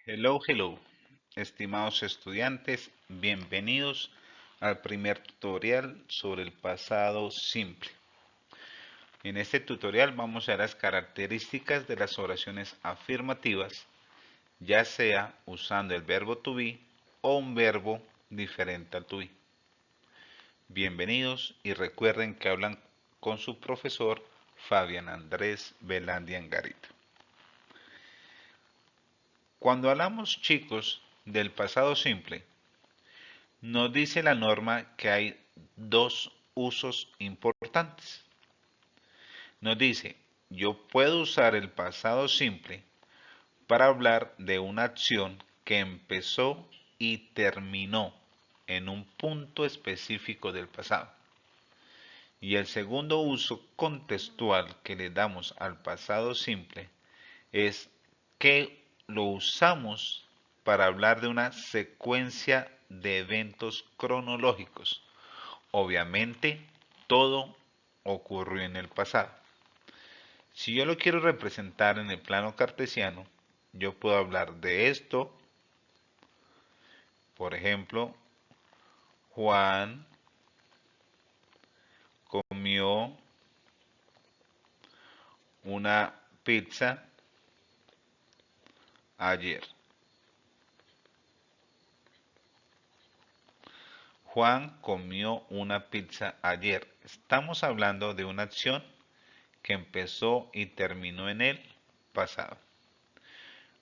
Hello, hello, estimados estudiantes, bienvenidos al primer tutorial sobre el pasado simple. En este tutorial vamos a ver las características de las oraciones afirmativas, ya sea usando el verbo to be o un verbo diferente al to be. Bienvenidos y recuerden que hablan con su profesor Fabián Andrés Velandia Angarita. Cuando hablamos, chicos, del pasado simple, nos dice la norma que hay dos usos importantes. Nos dice, yo puedo usar el pasado simple para hablar de una acción que empezó y terminó en un punto específico del pasado. Y el segundo uso contextual que le damos al pasado simple es que lo usamos para hablar de una secuencia de eventos cronológicos. Obviamente, todo ocurrió en el pasado. Si yo lo quiero representar en el plano cartesiano, yo puedo hablar de esto. Por ejemplo, Juan comió una pizza ayer. Juan comió una pizza ayer. Estamos hablando de una acción que empezó y terminó en el pasado.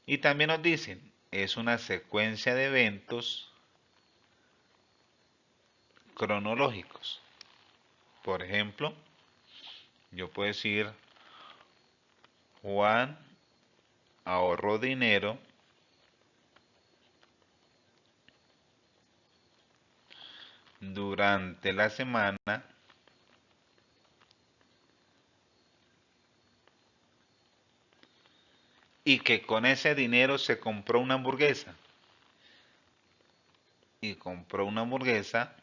Y también nos dicen, es una secuencia de eventos cronológicos. Por ejemplo, yo puedo decir, Juan ahorró dinero durante la semana y que con ese dinero se compró una hamburguesa. Y compró una hamburguesa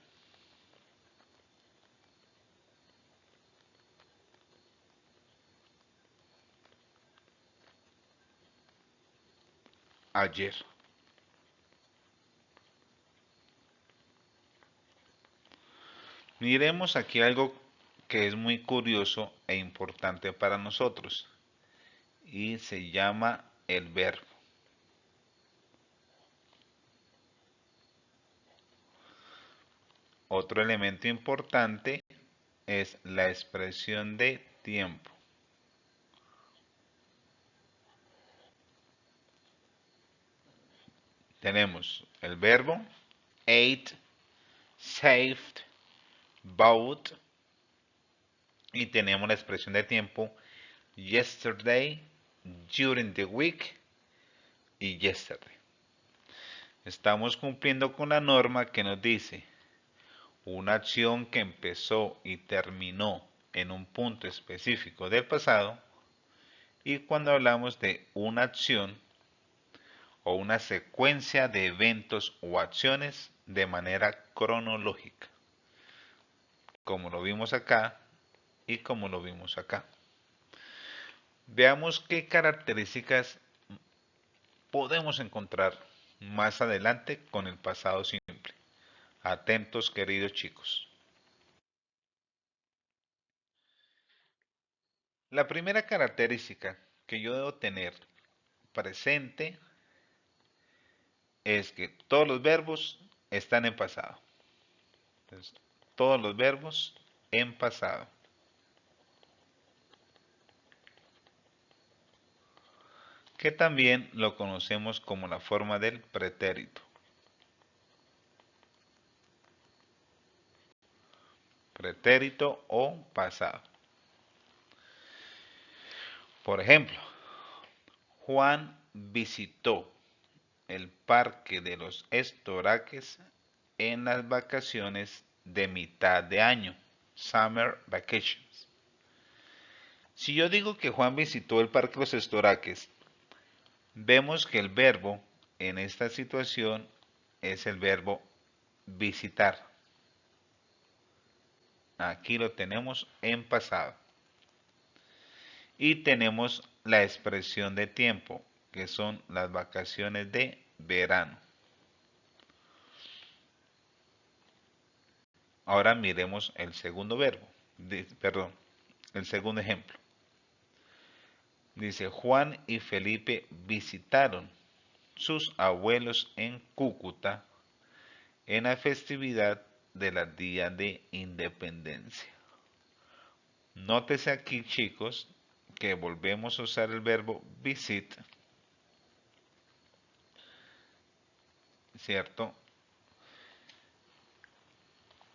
ayer. Miremos aquí algo que es muy curioso e importante para nosotros y se llama el verbo. Otro elemento importante es la expresión de tiempo. Tenemos el verbo ate, saved, bought y tenemos la expresión de tiempo yesterday, during the week y yesterday. Estamos cumpliendo con la norma que nos dice una acción que empezó y terminó en un punto específico del pasado y cuando hablamos de una acción o una secuencia de eventos o acciones de manera cronológica, como lo vimos acá y como lo vimos acá. Veamos qué características podemos encontrar más adelante con el pasado simple. Atentos, queridos chicos. La primera característica que yo debo tener presente es que todos los verbos están en pasado. Entonces, todos los verbos en pasado. Que también lo conocemos como la forma del pretérito. Pretérito o pasado. Por ejemplo, Juan visitó el Parque de los Estoraques en las vacaciones de mitad de año, Summer Vacations. Si yo digo que Juan visitó el Parque de los Estoraques, vemos que el verbo en esta situación es el verbo visitar. Aquí lo tenemos en pasado. Y tenemos la expresión de tiempo, que son las vacaciones de verano. Ahora miremos el segundo verbo, perdón, el segundo ejemplo. Dice, Juan y Felipe visitaron sus abuelos en Cúcuta en la festividad del Día de Independencia. Nótese aquí, chicos, que volvemos a usar el verbo visit, ¿cierto?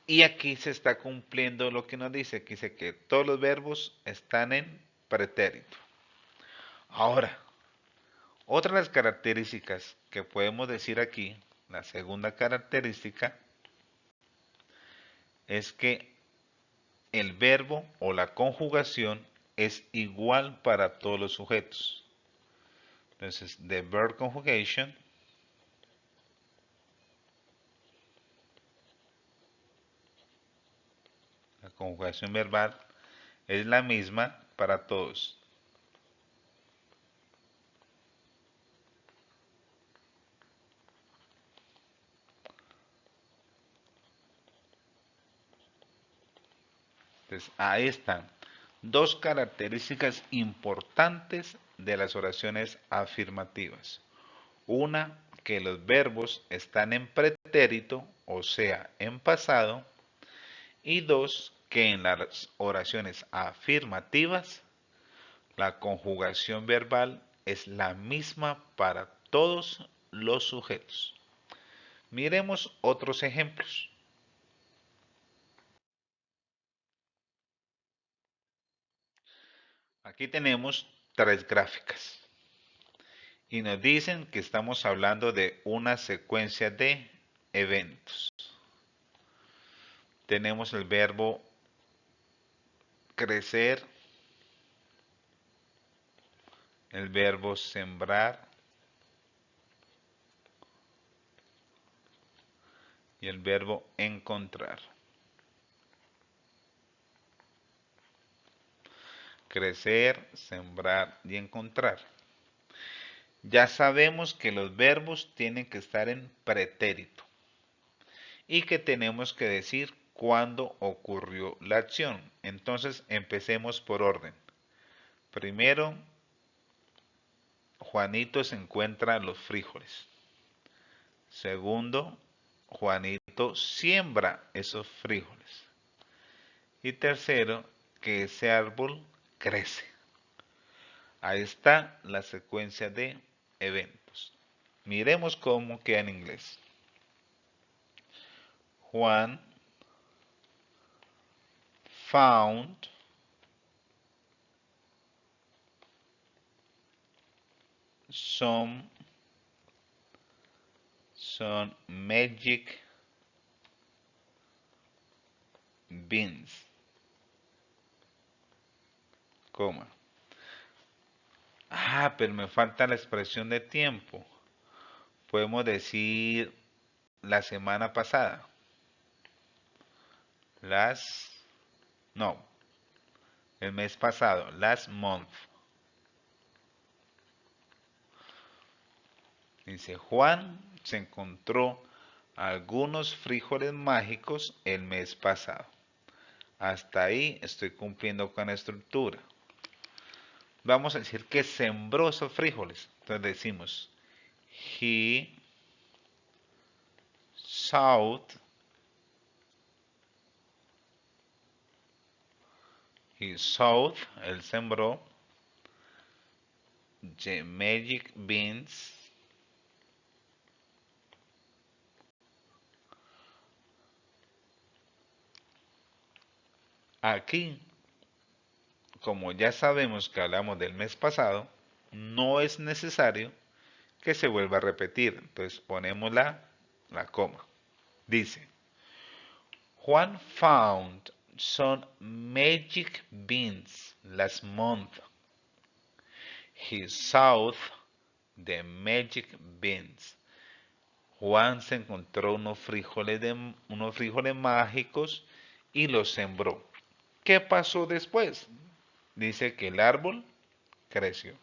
Y aquí se está cumpliendo lo que nos dice, que dice que todos los verbos están en pretérito. Ahora, otra de las características que podemos decir aquí, la segunda característica, es que el verbo o la conjugación es igual para todos los sujetos. Entonces, the verb conjugation la conjugación verbal es la misma para todos. Entonces, ahí están dos características importantes de las oraciones afirmativas. Una, que los verbos están en pretérito, o sea, en pasado. Y dos, que en las oraciones afirmativas la conjugación verbal es la misma para todos los sujetos. Miremos otros ejemplos. Aquí tenemos tres gráficas y nos dicen que estamos hablando de una secuencia de eventos. Tenemos el verbo crecer, el verbo sembrar y el verbo encontrar. Crecer, sembrar y encontrar. Ya sabemos que los verbos tienen que estar en pretérito y que tenemos que decir cuándo ocurrió la acción. Entonces empecemos por orden. Primero, Juanito se encuentra los frijoles. Segundo, Juanito siembra esos frijoles. Y tercero, que ese árbol crece. Ahí está la secuencia de eventos. Miremos cómo queda en inglés. Juan found some magic beans, coma. Ah, pero me falta la expresión de tiempo. Podemos decir la semana pasada. No, el mes pasado, last month. Dice, Juan se encontró algunos frijoles mágicos el mes pasado. Hasta ahí estoy cumpliendo con la estructura. Vamos a decir que sembró esos frijoles. Entonces decimos, he sowed él sembró the magic beans aquí. Como ya sabemos que hablamos del mes pasado, no es necesario que se vuelva a repetir. Entonces ponemos la coma. Dice, Juan found some magic beans last month. He saw the magic beans. Juan se encontró unos frijoles mágicos y los sembró. ¿Qué pasó después? Dice que el árbol creció.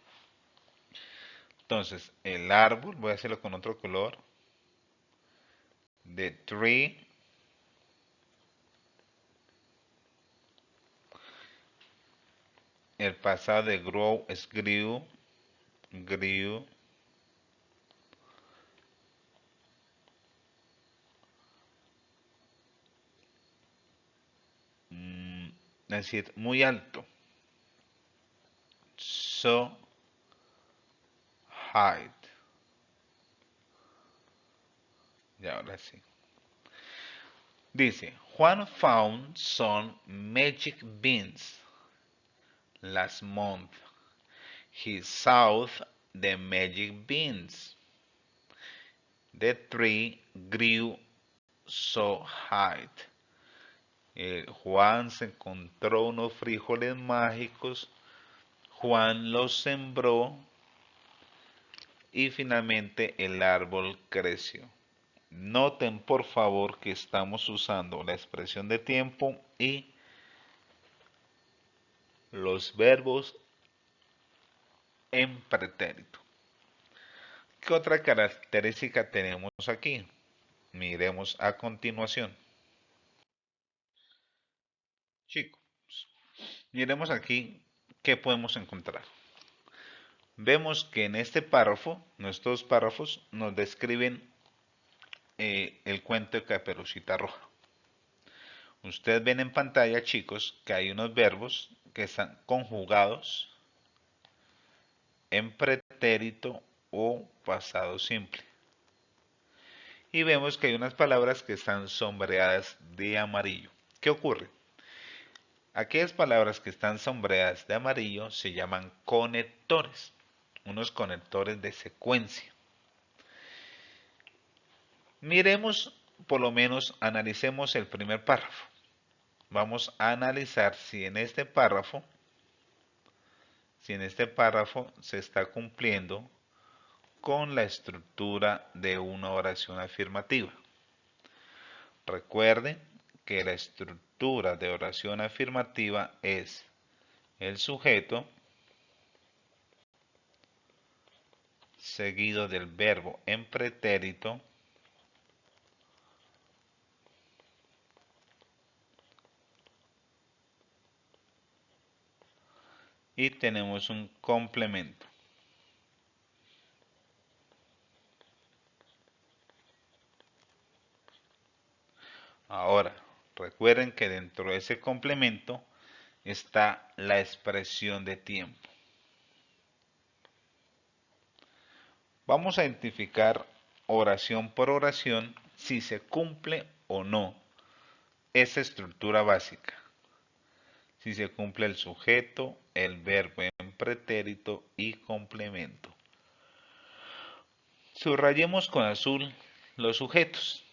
Entonces, el árbol, voy a hacerlo con otro color. The tree. El pasado de grow es grew. Grew. Es decir, muy alto. So high. Y ahora sí. Dice, Juan found some magic beans last month. He saw the magic beans. The tree grew so high. Juan se encontró unos frijoles mágicos. Juan los sembró y finalmente el árbol creció. Noten por favor que estamos usando la expresión de tiempo y los verbos en pretérito. ¿Qué otra característica tenemos aquí? Miremos a continuación. Chicos, miremos aquí qué podemos encontrar. Vemos que en este párrafo, nuestros párrafos, nos describen el cuento de Caperucita Roja. Ustedes ven en pantalla, chicos, que hay unos verbos que están conjugados en pretérito o pasado simple. Y vemos que hay unas palabras que están sombreadas de amarillo. ¿Qué ocurre? Aquellas palabras que están sombreadas de amarillo se llaman conectores, unos conectores de secuencia. Miremos, por lo menos, analicemos el primer párrafo. Vamos a analizar si en este párrafo se está cumpliendo con la estructura de una oración afirmativa. Recuerden que la estructura de oración afirmativa es el sujeto seguido del verbo en pretérito y tenemos un complemento. Ahora, recuerden que dentro de ese complemento está la expresión de tiempo. Vamos a identificar oración por oración si se cumple o no esa estructura básica. Si se cumple el sujeto, el verbo en pretérito y complemento. Subrayemos con azul los sujetos.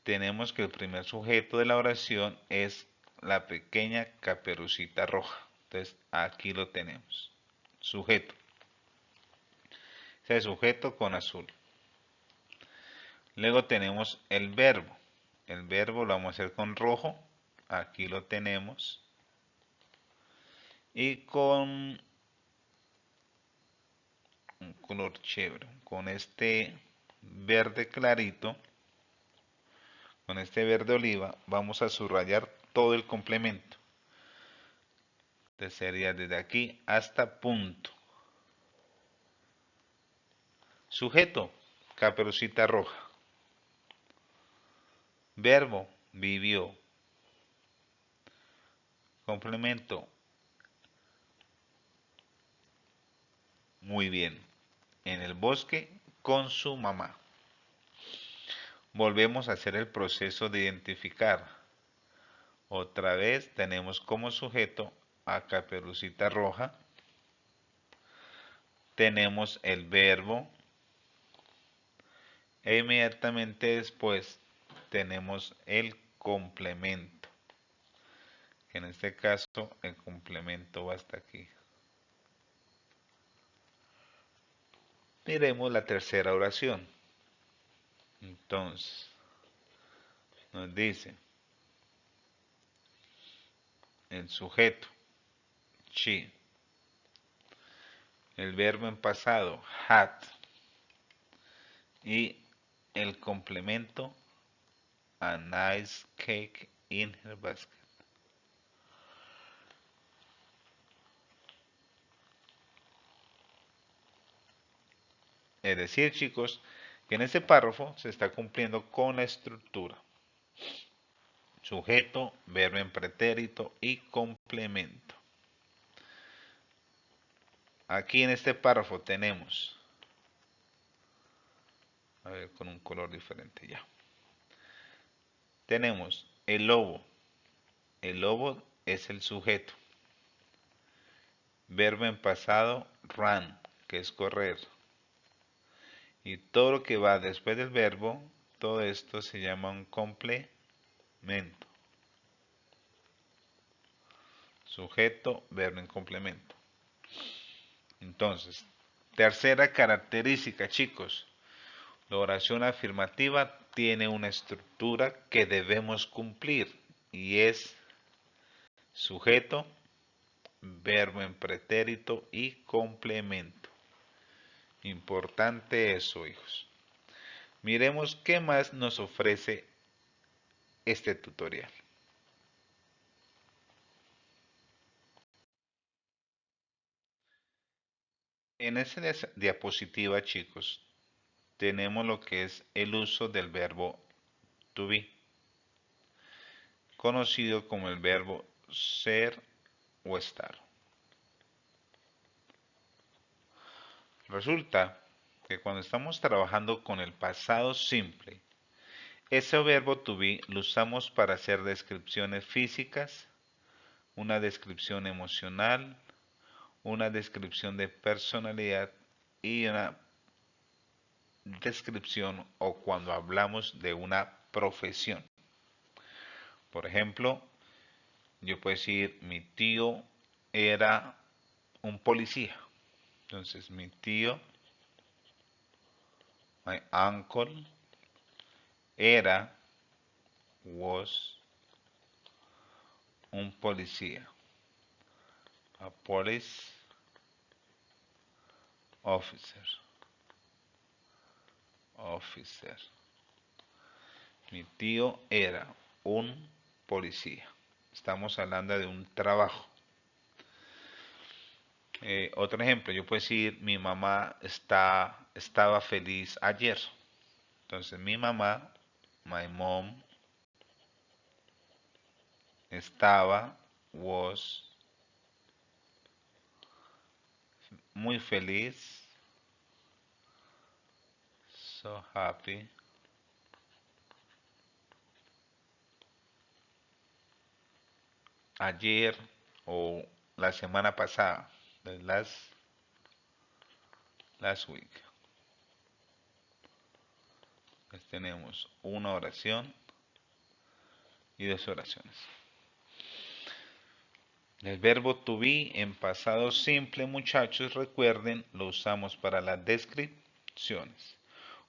Tenemos que el primer sujeto de la oración es la pequeña Caperucita Roja. Entonces aquí lo tenemos. Sujeto. Ese sujeto con azul. Luego tenemos el verbo. El verbo lo vamos a hacer con rojo. Aquí lo tenemos. Y con un color chévere. Con este verde clarito. Con este verde oliva vamos a subrayar todo el complemento. Entonces sería desde aquí hasta punto. Sujeto, Caperucita Roja. Verbo, vivió. Complemento, muy bien. En el bosque con su mamá. Volvemos a hacer el proceso de identificar. Otra vez tenemos como sujeto a Caperucita Roja. Tenemos el verbo. E inmediatamente después tenemos el complemento. En este caso el complemento va hasta aquí. Miremos la tercera oración. Entonces, nos dice el sujeto, she, el verbo en pasado, had, y el complemento, a nice cake in her basket. Es decir, chicos, que en este párrafo se está cumpliendo con la estructura. Sujeto, verbo en pretérito y complemento. Aquí en este párrafo tenemos, a ver, con un color diferente ya. Tenemos el lobo. El lobo es el sujeto. Verbo en pasado, ran, que es correr. Y todo lo que va después del verbo, todo esto se llama un complemento. Sujeto, verbo en complemento. Entonces, tercera característica, chicos. La oración afirmativa tiene una estructura que debemos cumplir y es sujeto, verbo en pretérito y complemento. Importante eso, hijos. Miremos qué más nos ofrece este tutorial. En esta diapositiva, chicos, tenemos lo que es el uso del verbo to be, conocido como el verbo ser o estar. Resulta que cuando estamos trabajando con el pasado simple, ese verbo to be lo usamos para hacer descripciones físicas, una descripción emocional, una descripción de personalidad y una descripción o cuando hablamos de una profesión. Por ejemplo, yo puedo decir mi tío era un policía. Entonces mi tío, my uncle, era, was, un policía. A police officer. Officer. Mi tío era un policía. Estamos hablando de un trabajo. Otro ejemplo, yo puedo decir mi mamá estaba feliz ayer. Entonces mi mamá, my mom, estaba, was, muy feliz, so happy, ayer o la semana pasada, the last week. Pues tenemos una oración y dos oraciones. El verbo to be en pasado simple, muchachos, recuerden, lo usamos para las descripciones.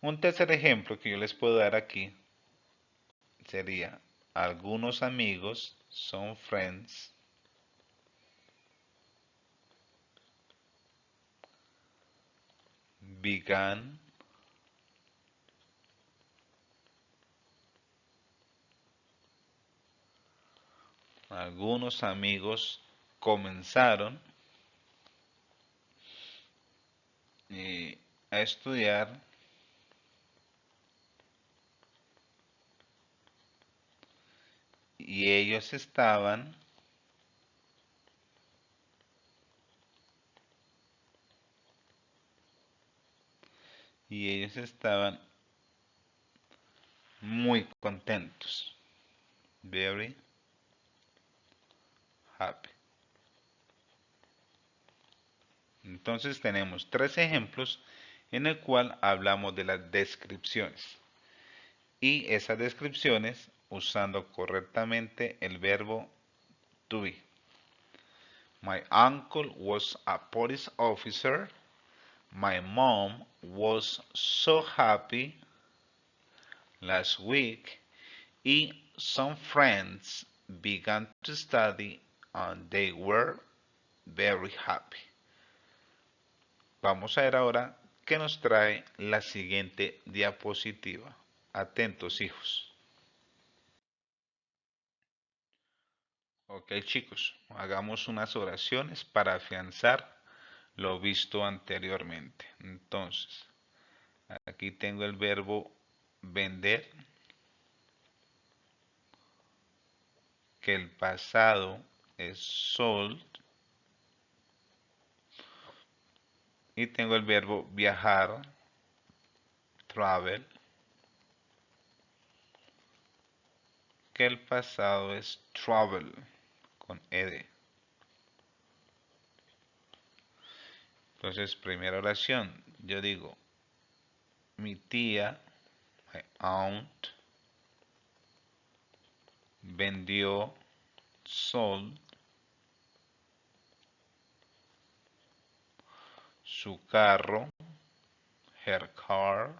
Un tercer ejemplo que yo les puedo dar aquí sería algunos amigos son friends. Began. Algunos amigos comenzaron a estudiar y ellos estaban muy contentos. Very happy. Entonces tenemos tres ejemplos en el cual hablamos de las descripciones. Y esas descripciones usando correctamente el verbo to be. My uncle was a police officer. My mom was so happy last week. Y some friends began to study and they were very happy. Vamos a ver ahora qué nos trae la siguiente diapositiva. Atentos, hijos. Ok, chicos, hagamos unas oraciones para afianzar lo visto anteriormente. Entonces, aquí tengo el verbo vender, que el pasado es sold, y tengo el verbo viajar, travel, que el pasado es travel, con ed. Entonces, primera oración, yo digo, mi tía, my aunt, vendió, sold, su carro, her car,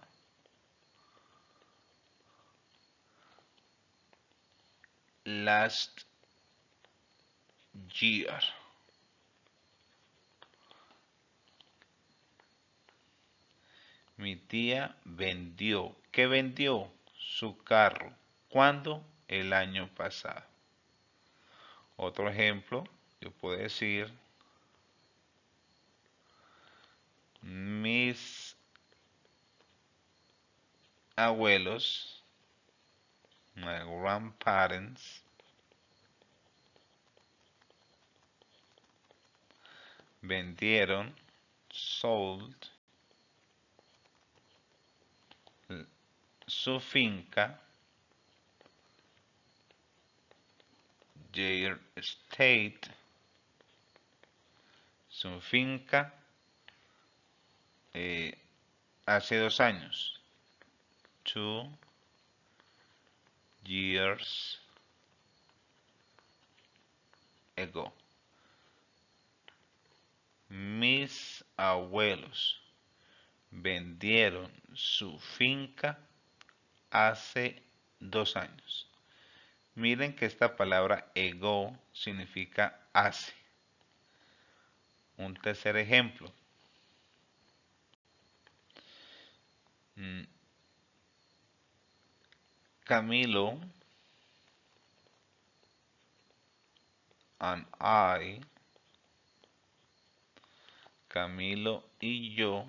last year. Mi tía vendió. ¿Qué vendió? Su carro. ¿Cuándo? El año pasado. Otro ejemplo, yo puedo decir, mis abuelos, my grandparents, vendieron, sold, su finca, their estate, su finca, hace 2 años, 2 years ago. Mis abuelos vendieron su finca hace 2 años. Miren que esta palabra ago significa hace. Un tercer ejemplo. Camilo and I, Camilo y yo,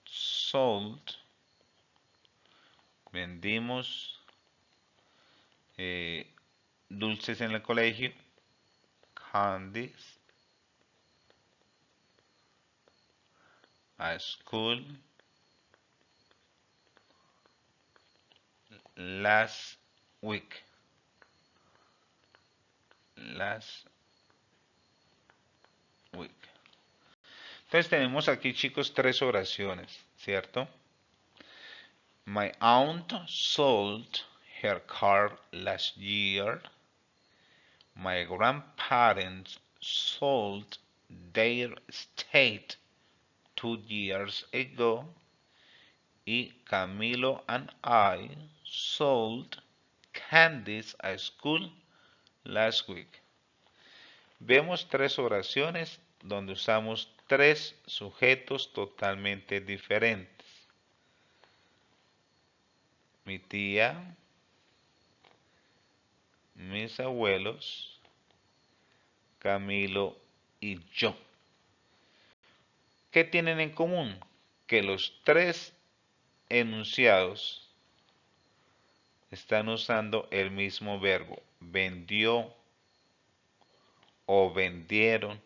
sold, vendimos dulces en el colegio, candies, a school, last week. Last week. Entonces tenemos aquí, chicos, 3 oraciones, ¿cierto? My aunt sold her car last year. My grandparents sold their estate 2 years ago. Y Camilo and I sold candies at school last week. Vemos 3 oraciones donde usamos 3 sujetos totalmente diferentes. Mi tía, mis abuelos, Camilo y yo. ¿Qué tienen en común? Que los 3 enunciados están usando el mismo verbo. Vendió, o vendieron,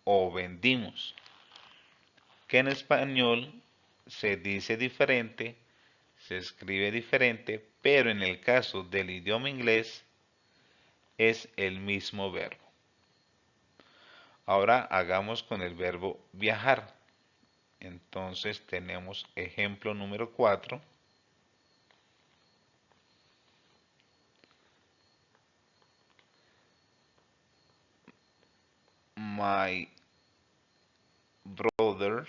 o vendimos. Que en español se dice diferente, se escribe diferente, pero en el caso del idioma inglés es el mismo verbo. Ahora hagamos con el verbo viajar. Entonces tenemos ejemplo número 4. My brother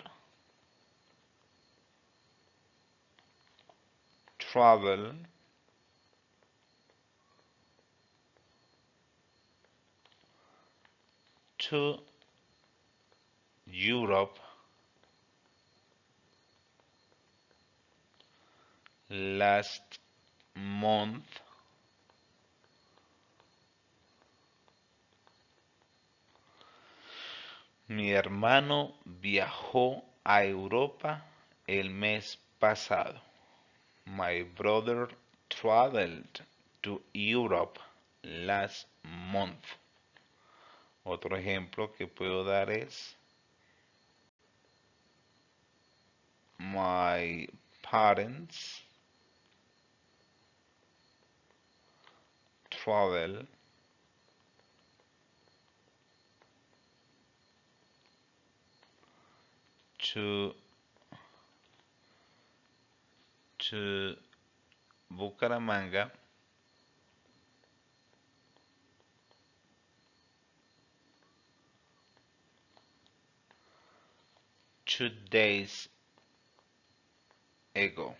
traveled to Europe last month. Mi hermano viajó a Europa el mes pasado. My brother traveled to Europe last month. Otro ejemplo que puedo dar es my parents travel to Bucaramanga 2 days ago.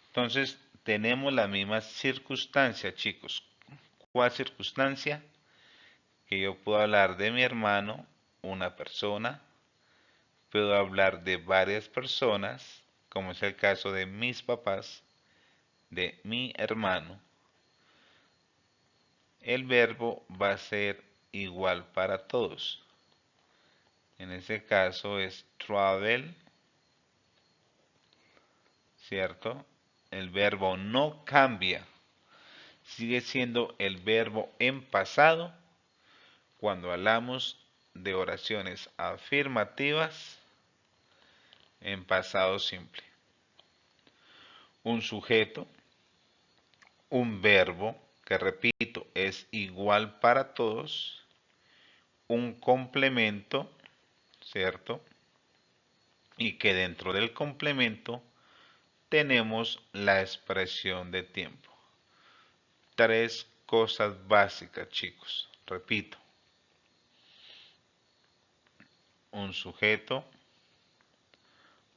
Entonces, tenemos la misma circunstancia, chicos. ¿Cuál circunstancia? Que yo puedo hablar de mi hermano, una persona, puedo hablar de varias personas, como es el caso de mis papás, de mi hermano. El verbo va a ser igual para todos. En este caso es travel, ¿cierto? El verbo no cambia, sigue siendo el verbo en pasado cuando hablamos de oraciones afirmativas en pasado simple. Un sujeto, un verbo, que repito, es igual para todos, un complemento, ¿cierto? Y que dentro del complemento tenemos la expresión de tiempo. Tres cosas básicas, chicos. Repito, un sujeto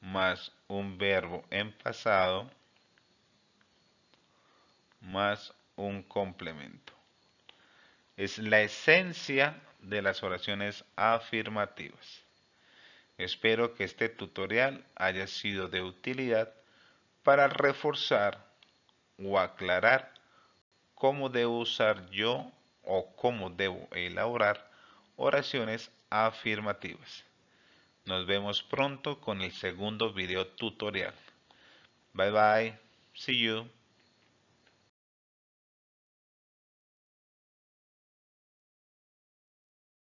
más un verbo en pasado más un complemento. Es la esencia de las oraciones afirmativas. Espero que este tutorial haya sido de utilidad para reforzar o aclarar cómo debo usar yo o cómo debo elaborar oraciones afirmativas. Nos vemos pronto con el segundo video tutorial. Bye bye. See you.